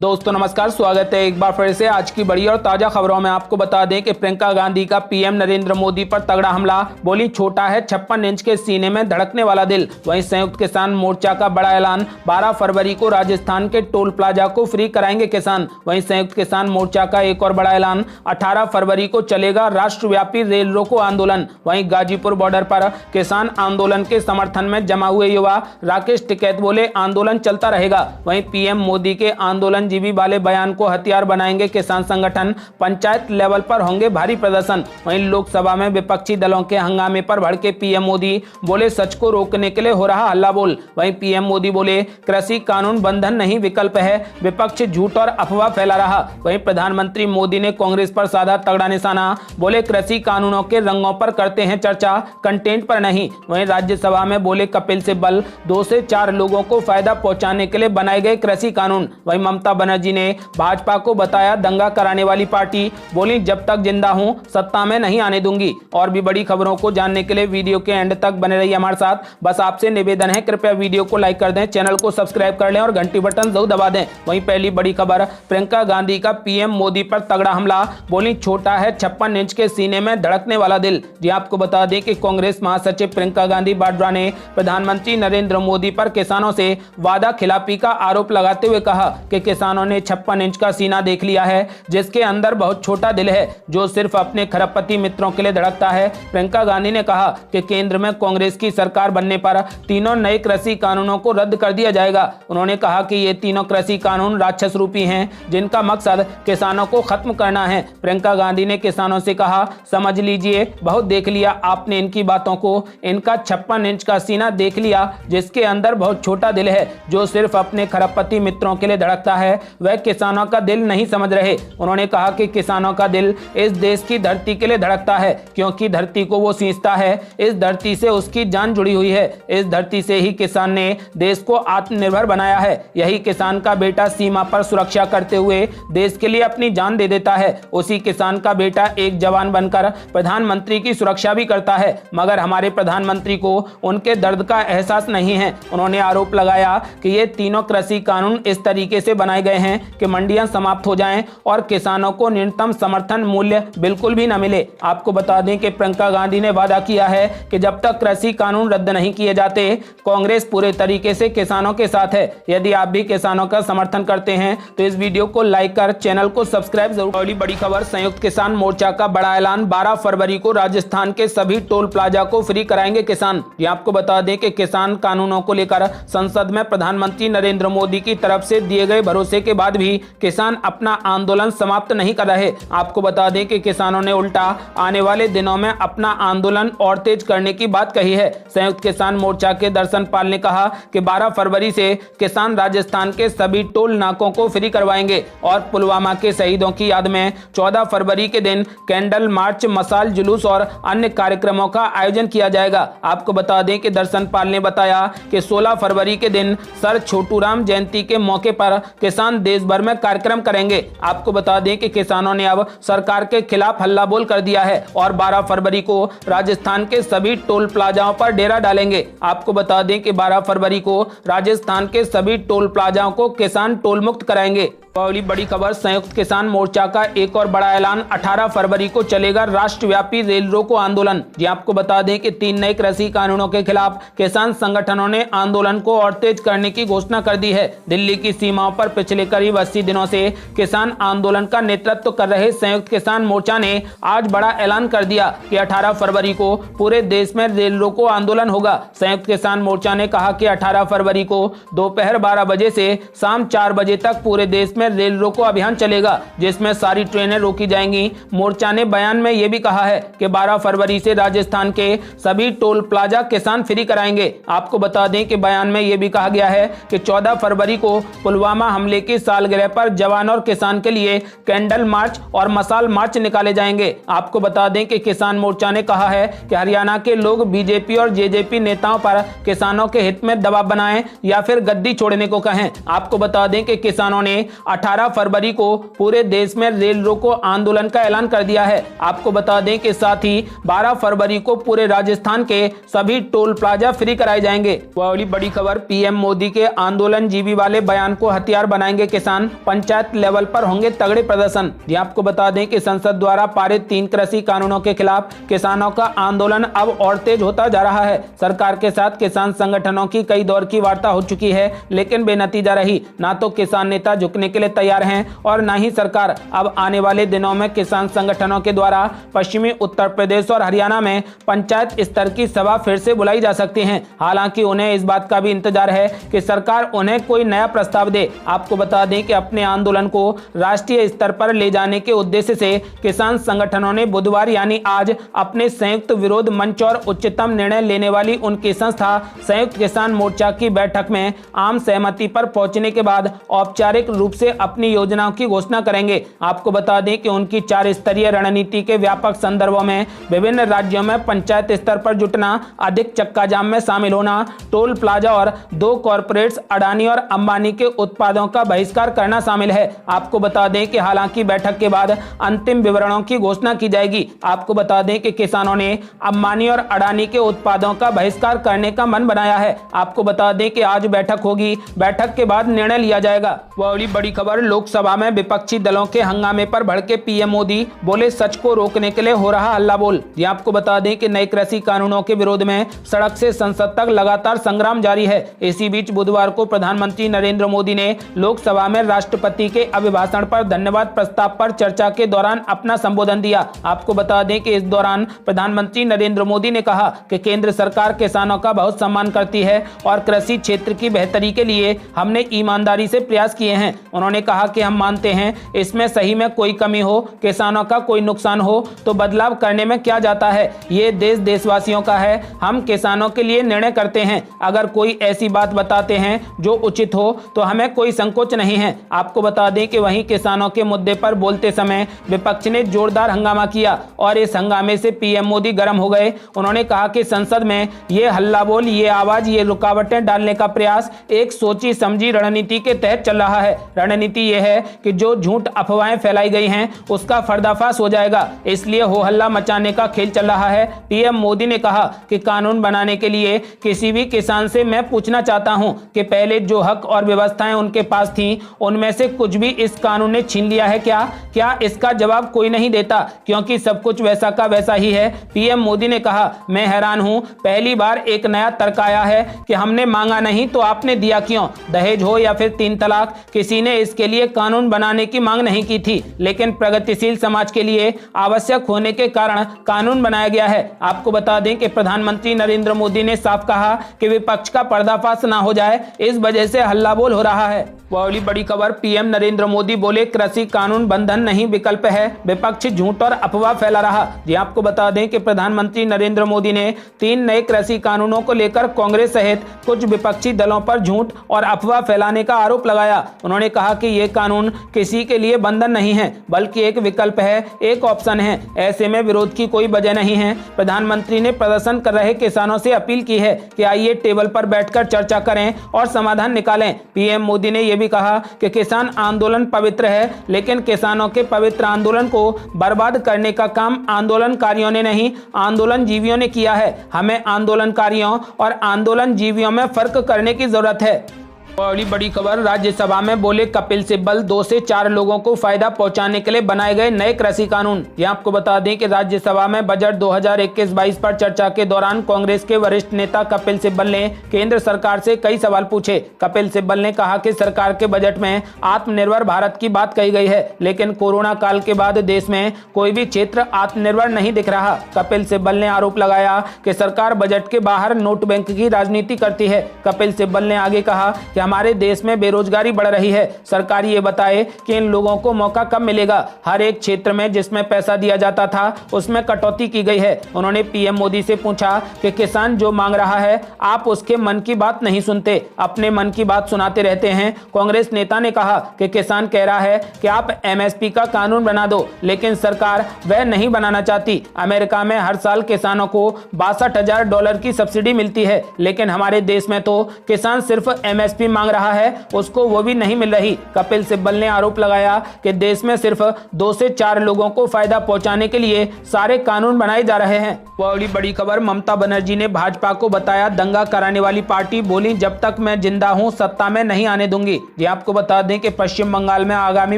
दोस्तों नमस्कार, स्वागत है एक बार फिर से आज की बड़ी और ताजा खबरों में। आपको बता दें कि प्रियंका गांधी का पीएम नरेंद्र मोदी पर तगड़ा हमला। बोली छोटा है 56 इंच के सीने में धड़कने वाला दिल। वहीं संयुक्त किसान मोर्चा का बड़ा ऐलान, 12 फरवरी को राजस्थान के टोल प्लाजा को फ्री कराएंगे किसान। वहीं संयुक्त किसान मोर्चा का एक और बड़ा ऐलान, 18 फरवरी को चलेगा राष्ट्रव्यापी रेल रोको आंदोलन। वहीं गाजीपुर बॉर्डर पर किसान आंदोलन के समर्थन में जमा हुए युवा राकेश टिकैत बोले, आंदोलन चलता रहेगा। वहीं पीएम मोदी के आंदोलन जीवी वाले बयान को हथियार बनाएंगे किसान संगठन, पंचायत लेवल पर होंगे भारी प्रदर्शन। वहीं लोकसभा में विपक्षी दलों के हंगामे पर भड़के पीएम मोदी, बोले सच को रोकने के लिए हो रहा हल्ला बोल। वहीं पीएम मोदी बोले, कृषि कानून बंधन नहीं विकल्प है, विपक्ष झूठ और अफवाह फैला रहा। वहीं प्रधानमंत्री मोदी ने कांग्रेस पर साधा तगड़ा निशाना, बोले कृषि कानूनों के रंगों पर करते हैं चर्चा, कंटेंट पर नहीं। वहीं राज्यसभा में बोले, कपिल सिब्बल 2 से 4 लोगों को फायदा पहुंचाने के लिए बनाए गए कृषि कानून। वहीं ममता बनर्जी ने भाजपा को बताया दंगा कराने वाली पार्टी, बोली जब तक जिंदा हूं सत्ता में नहीं आने दूंगी। और भी बड़ी खबरों को जानने के लिए वीडियो के एंड तक बने रहिए हमारे साथ। बस आपसे निवेदन है, कृपया वीडियो को लाइक कर दें, चैनल को सब्सक्राइब कर लें और घंटी बटन जरूर दबा दें। वहीं पहली बड़ी खबर, प्रियंका गांधी का पीएम मोदी पर तगड़ा हमला। बोली छोटा है 56 इंच के सीने में धड़कने वाला दिल। जी आपको बता दें कि कांग्रेस महासचिव प्रियंका गांधी वाड्रा ने प्रधानमंत्री नरेंद्र मोदी पर किसानों से वादा खिलाफी का आरोप लगाते हुए कहा कि किसानों ने 56 इंच का सीना देख लिया है, जिसके अंदर बहुत छोटा दिल है, जो सिर्फ अपने खरबपति मित्रों के लिए धड़कता है। प्रियंका गांधी ने कहा कि केंद्र में कांग्रेस की सरकार बनने पर तीनों नए कृषि कानूनों को रद्द कर दिया जाएगा। उन्होंने कहा कि ये तीनों कृषि कानून राक्षस रूपी हैं, जिनका मकसद किसानों को खत्म करना है। प्रियंका गांधी ने किसानों से कहा, समझ लीजिए बहुत देख लिया आपने इनकी बातों को, इनका 56 इंच का सीना देख लिया, जिसके अंदर बहुत छोटा दिल है, जो सिर्फ अपने खरबपति मित्रों के लिए धड़कता है, वह किसानों का दिल नहीं समझ रहे। उन्होंने कहा कि किसानों का दिल इस देश की धरती के लिए धड़कता है, क्योंकि धरती को वो सींचता है, इस धरती से उसकी जान जुड़ी हुई है, इस धरती से ही किसान ने देश को आत्मनिर्भर बनाया है। यही किसान का बेटा सीमा पर सुरक्षा करते हुए देश के लिए अपनी जान दे देता है। उसी किसान का बेटा एक जवान बनकर प्रधानमंत्री की सुरक्षा भी करता है, मगर हमारे प्रधानमंत्री को उनके दर्द का एहसास नहीं है। उन्होंने आरोप लगाया कि ये तीनों कृषि कानून इस तरीके से बनाए गए हैं कि मंडियां समाप्त हो जाएं और किसानों को न्यूनतम समर्थन मूल्य बिल्कुल भी न मिले। आपको बता दें कि प्रियंका गांधी ने वादा किया है कि जब तक कृषि कानून रद्द नहीं किए जाते, कांग्रेस पूरे तरीके से किसानों के साथ है। यदि आप भी किसानों का समर्थन करते हैं तो इस वीडियो को लाइक कर चैनल को सब्सक्राइब जरूर। अगली बड़ी खबर, संयुक्त किसान मोर्चा का बड़ा ऐलान, 12 फरवरी को राजस्थान के सभी टोल प्लाजा को फ्री कराएंगे किसान। ये आपको बता दें कि किसान कानूनों को लेकर संसद में प्रधानमंत्री नरेंद्र मोदी की तरफ से दिए गए भरोसे के बाद भी किसान अपना आंदोलन समाप्त नहीं कर रहे। आपको बता दें कि किसानों ने उल्टा आने वाले दिनों में अपना आंदोलन और तेज करने की बात कही है। संयुक्त किसान मोर्चा के दर्शन पाल ने कहा कि 12 फरवरी से किसान राजस्थान के सभी टोल नाकों को फ्री करवाएंगे और पुलवामा के शहीदों की याद में 14 फरवरी के दिन कैंडल मार्च, मसाल जुलूस और अन्य कार्यक्रमों का आयोजन किया जाएगा। आपको बता दें कि दर्शन पाल ने बताया कि 16 फरवरी के दिन सर छोटूराम जयंती के मौके पर किसान देश भर में कार्यक्रम करेंगे। आपको बता दें कि किसानों ने अब सरकार के खिलाफ हल्ला बोल कर दिया है और 12 फरवरी को राजस्थान के सभी टोल प्लाजाओं पर डेरा डालेंगे। आपको बता दें कि 12 फरवरी को राजस्थान के सभी टोल प्लाजाओं को किसान टोल मुक्त कराएंगे। अगली बड़ी खबर, संयुक्त किसान मोर्चा का एक और बड़ा ऐलान, 18 फरवरी को चलेगा राष्ट्रव्यापी रेल रोको आंदोलन। जी आपको बता दें कि 3 नए कृषि कानूनों के खिलाफ किसान संगठनों ने आंदोलन को और तेज करने की घोषणा कर दी है। दिल्ली की सीमाओं पर पिछले करीब 80 दिनों से किसान आंदोलन का नेतृत्व कर रहे संयुक्त किसान मोर्चा ने आज बड़ा ऐलान कर दिया कि 18 फरवरी को पूरे देश में रेल रोको आंदोलन होगा। संयुक्त किसान मोर्चा ने कहा कि 18 फरवरी को दोपहर 12 बजे से शाम 4 बजे तक पूरे देश में रेल रोको अभियान चलेगा, जिसमें सारी ट्रेनें रोकी जाएंगी। मोर्चा ने बयान में यह भी कहा है कि 12 फरवरी से राजस्थान के सभी टोल प्लाजा किसान फ्री कराएंगे। आपको बता दें कि बयान में यह भी कहा गया है कि 14 फरवरी को पुलवामा हमले की सालगिरह पर जवान और किसान के लिए कैंडल मार्च और मसाल मार्च निकाले जाएंगे। आपको बता दें कि किसान मोर्चा ने कहा है कि हरियाणा के लोग बीजेपी और जेजेपी नेताओं पर किसानों के हित में दबाव बनाएं या फिर गद्दी छोड़ने को कहें। आपको बता दें कि किसानों ने 18 फरवरी को पूरे देश में रेल रोको आंदोलन का ऐलान कर दिया है। आपको बता दें कि साथ ही 12 फरवरी को पूरे राजस्थान के सभी टोल प्लाजा फ्री कराए जाएंगे। अगली बड़ी खबर, पीएम मोदी के आंदोलन जीवी वाले बयान को हथियार बनाए बनाएंगे किसान, पंचायत लेवल पर होंगे तगड़े प्रदर्शन। जी आपको बता दें कि संसद द्वारा पारित 3 कृषि कानूनों के खिलाफ किसानों का आंदोलन अब और तेज होता जा रहा है। सरकार के साथ किसान संगठनों की कई दौर की वार्ता हो चुकी है, लेकिन बेनतीजा रही। ना तो किसान नेता झुकने के लिए तैयार हैं और ना ही सरकार। अब आने वाले दिनों में किसान संगठनों के द्वारा पश्चिमी उत्तर प्रदेश और हरियाणा में पंचायत स्तर की सभा फिर से बुलाई जा सकती है। हालांकि उन्हें इस बात का भी इंतजार है कि सरकार उन्हें कोई नया प्रस्ताव दे। आपको बता दें कि अपने आंदोलन को राष्ट्रीय स्तर पर ले जाने के उद्देश्य से किसान संगठनों ने बुधवार यानी आज अपने संयुक्त विरोध मंच और उच्चतम निर्णय लेने वाली उनकी संस्था संयुक्त किसान मोर्चा की बैठक में आम सहमति पर पहुंचने के बाद औपचारिक रूप से अपनी योजनाओं की घोषणा करेंगे। आपको बता दें कि उनकी 4 स्तरीय रणनीति के व्यापक संदर्भों में विभिन्न राज्यों में पंचायत स्तर पर जुटना, अधिक चक्का जाम में शामिल होना, टोल प्लाजा और 2 कॉर्पोरेट्स अडानी और अंबानी के उत्पादों का बहिष्कार करना शामिल है। आपको बता दें कि हालांकि बैठक के बाद अंतिम विवरणों की घोषणा की जाएगी। आपको बता दें कि किसानों ने अंबानी और अडानी के उत्पादों का बहिष्कार करने का मन बनाया है। आपको बता दें कि आज बैठक होगी, बैठक के बाद निर्णय लिया जाएगा। वह बड़ी खबर, लोकसभा में विपक्षी दलों के हंगामे पर भड़के पीएम मोदी, बोले सच को रोकने के लिए हो रहा हल्ला बोल। आपको बता दें कि नए कृषि कानूनों के विरोध में सड़क से संसद तक लगातार संग्राम जारी है। इसी बीच बुधवार को प्रधानमंत्री नरेंद्र मोदी ने लोकसभा में राष्ट्रपति के अभिभाषण पर धन्यवाद प्रस्ताव पर चर्चा के दौरान अपना संबोधन दिया। आपको बता दें कि इस दौरान प्रधानमंत्री नरेंद्र मोदी ने कहा कि केंद्र सरकार किसानों का बहुत सम्मान करती है और कृषि क्षेत्र की बेहतरी के लिए हमने ईमानदारी से प्रयास किए हैं। उन्होंने कहा कि हम मानते हैं इसमें सही में कोई कमी हो, किसानों का कोई नुकसान हो तो बदलाव करने में क्या जाता है। ये देश देशवासियों का है, हम किसानों के लिए निर्णय करते हैं। अगर कोई ऐसी बात बताते हैं जो उचित हो तो हमें कोई संकोच नहीं है। आपको बता दें कि वहीं किसानों के मुद्दे पर बोलते समय विपक्ष ने जोरदार हंगामा किया और इस हंगामे से पीएम मोदी गर्म हो गए। उन्होंने कहा कि संसद में ये हल्ला बोल, ये आवाज, ये रुकावटें डालने का प्रयास एक सोची समझी रणनीति के तहत चल रहा है। रणनीति ये है कि जो झूठ अफवाहें फैलाई गई हैं उसका पर्दाफाश हो जाएगा, इसलिए हो हल्ला मचाने का खेल चल रहा है। पीएम मोदी ने कहा कि कानून बनाने के लिए किसी भी किसान से मैं पूछना चाहता हूं कि पहले जो हक और व्यवस्थाएं उनके पास थीं उनमें से कुछ भी इस कानून ने छीन लिया है क्या इसका जवाब कोई नहीं देता, क्योंकि सब कुछ वैसा का वैसा ही है। पीएम मोदी ने कहा, मैं हैरान हूं, पहली बार एक नया तर्क आया है कि हमने मांगा नहीं तो आपने दिया क्यों। दहेज हो या फिर 3 तलाक, किसी ने इसके लिए कानून बनाने की मांग नहीं की थी, लेकिन प्रगतिशील समाज के लिए आवश्यक होने के कारण कानून बनाया गया है। आपको बता दें कि प्रधानमंत्री नरेंद्र मोदी ने साफ कहा कि विपक्ष का पर्दाफाश ना हो जाए, इस वजह से हल्ला बोल हो रहा है। वाली बड़ी खबर, पीएम नरेंद्र मोदी बोले कृषि कानून बंधन नहीं विकल्प है, विपक्ष झूठ और अफवाह फैला रहा। जी आपको बता दें कि प्रधानमंत्री नरेंद्र मोदी ने 3 नए कृषि कानूनों को लेकर कांग्रेस सहित कुछ विपक्षी दलों पर झूठ और अफवाह फैलाने का आरोप लगाया। उन्होंने कहा कि ये कानून किसी के लिए बंधन नहीं है, बल्कि एक विकल्प है, एक ऑप्शन है। ऐसे में विरोध की कोई वजह नहीं है। प्रधानमंत्री ने प्रदर्शन कर रहे किसानों से अपील की है कि आइए टेबल पर बैठकर चर्चा करें और समाधान निकालें। पीएम मोदी ने यह भी कहा कि किसान आंदोलन पवित्र है, लेकिन किसानों के पवित्र आंदोलन को बर्बाद करने का काम आंदोलनकारियों ने नहीं, आंदोलन जीवियों ने किया है। हमें आंदोलनकारियों और आंदोलन जीवियों में फर्क करने की जरूरत है। बड़ी खबर, राज्यसभा में बोले कपिल सिब्बल, 2 से 4 लोगों को फायदा पहुंचाने के लिए बनाए गए नए कृषि कानून। यहां आपको बता दें कि राज्यसभा में बजट 2021-22 पर चर्चा के दौरान कांग्रेस के वरिष्ठ नेता कपिल सिब्बल ने केंद्र सरकार से कई सवाल पूछे। कपिल सिब्बल ने कहा कि सरकार के बजट में आत्मनिर्भर भारत की बात कही गई है, लेकिन कोरोना काल के बाद देश में कोई भी क्षेत्र आत्मनिर्भर नहीं दिख रहा। कपिल सिब्बल ने आरोप लगाया कि सरकार बजट के बाहर नोट बैंक की राजनीति करती है। कपिल सिब्बल ने आगे कहा कि हमारे देश में बेरोजगारी बढ़ रही है, सरकार ये बताए कि इन लोगों को मौका कब मिलेगा। हर एक क्षेत्र में जिसमें पैसा दिया जाता था उसमें कटौती की गई है। उन्होंने पीएम मोदी से पूछा कि किसान जो मांग रहा है आप उसके मन की बात नहीं सुनते, अपने मन की बात सुनाते रहते हैं। कांग्रेस नेता ने कहा कि किसान कह रहा है कि आप एमएसपी का कानून बना दो, लेकिन सरकार वह नहीं बनाना चाहती। अमेरिका में हर साल किसानों को $62,000 की सब्सिडी मिलती है, लेकिन हमारे देश में तो किसान सिर्फ एमएसपी मांग रहा है उसको वो भी नहीं मिल रही। कपिल सिब्बल ने आरोप लगाया कि देश में सिर्फ 2 से 4 लोगों को फायदा पहुंचाने के लिए सारे कानून बनाए जा रहे हैं। बड़ी खबर, ममता बनर्जी ने भाजपा को बताया दंगा कराने वाली पार्टी। बोली, जब तक मैं जिंदा हूं सत्ता में नहीं आने दूंगी। जी आपको बता दें कि पश्चिम बंगाल में आगामी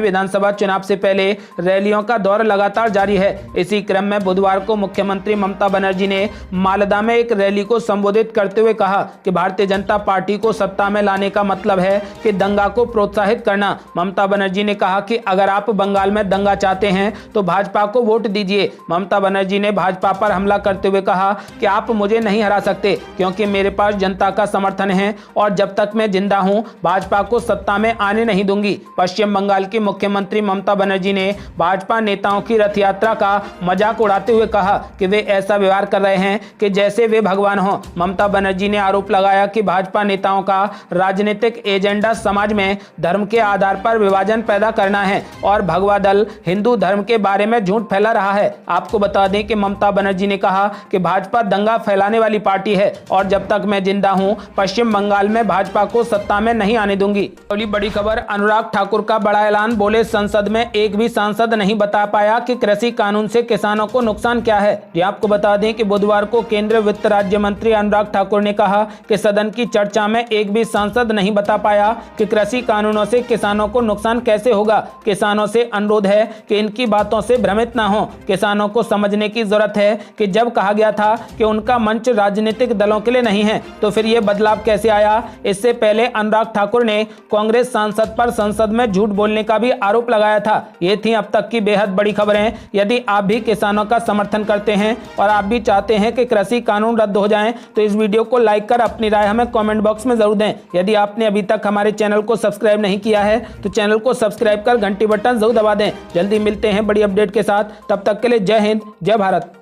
विधानसभा चुनाव से पहले रैलियों का दौर लगातार जारी है। इसी क्रम में बुधवार को मुख्यमंत्री ममता बनर्जी ने मालदा में एक रैली को संबोधित करते हुए कहा कि भारतीय जनता पार्टी को सत्ता में लाने का मतलब है कि दंगा को प्रोत्साहित करना। ममता बनर्जी ने कहा कि अगर आप बंगाल में दंगा चाहते हैं तो भाजपा को वोट दीजिए। ममता बनर्जी ने भाजपा पर हमला करते हुए कहा कि आप मुझे नहीं हरा सकते क्योंकि मेरे पास जनता का समर्थन है और जब तक मैं जिंदा हूं भाजपा को सत्ता में आने नहीं दूंगी। पश्चिम बंगाल की मुख्यमंत्री ममता बनर्जी ने भाजपा नेताओं की रथ यात्रा का मजाक उड़ाते हुए कहा कि वे ऐसा व्यवहार कर रहे हैं कि जैसे वे भगवान हों। ममता बनर्जी ने आरोप लगाया कि भाजपा नेताओं का राजनीतिक एजेंडा समाज में धर्म के आधार पर विभाजन पैदा करना है और भगवा दल हिंदू धर्म के बारे में झूठ फैला रहा है। आपको बता दें कि ममता बनर्जी ने कहा कि भाजपा दंगा फैलाने वाली पार्टी है और जब तक मैं जिंदा हूं पश्चिम बंगाल में भाजपा को सत्ता में नहीं आने दूंगी। बड़ी खबर, अनुराग ठाकुर का बड़ा ऐलान। बोले, संसद में एक भी सांसद नहीं बता पाया कि कृषि कानून से किसानों को नुकसान क्या है। ये आपको बता दें कि बुधवार को केंद्रीय वित्त राज्य मंत्री अनुराग ठाकुर ने कहा कि सदन की चर्चा में एक भी सांसद नहीं बता पाया कि कृषि कानूनों से किसानों को नुकसान कैसे होगा। किसानों से अनुरोध है कि इनकी बातों से भ्रमित ना हो। किसानों को समझने की जरूरत है कि जब कहा गया था कि उनका मंच राजनीतिक दलों के लिए नहीं है तो फिर यह बदलाव कैसे आया। इससे पहले अनुराग ठाकुर ने कांग्रेस सांसद पर संसद में झूठ बोलने का भी आरोप लगाया था। ये थी अब तक की बेहद बड़ी खबरें। यदि आप भी किसानों का समर्थन करते हैं और आप भी चाहते हैं कि कृषि कानून रद्द हो जाएं तो इस वीडियो को लाइक कर अपनी राय हमें कमेंट बॉक्स में जरूर दें। यदि आपने अभी तक हमारे चैनल को सब्सक्राइब नहीं किया है तो चैनल को सब्सक्राइब कर घंटी बटन जरूर दबा दें। जल्दी मिलते हैं बड़ी अपडेट के साथ, तब तक के लिए जय हिंद, जय भारत।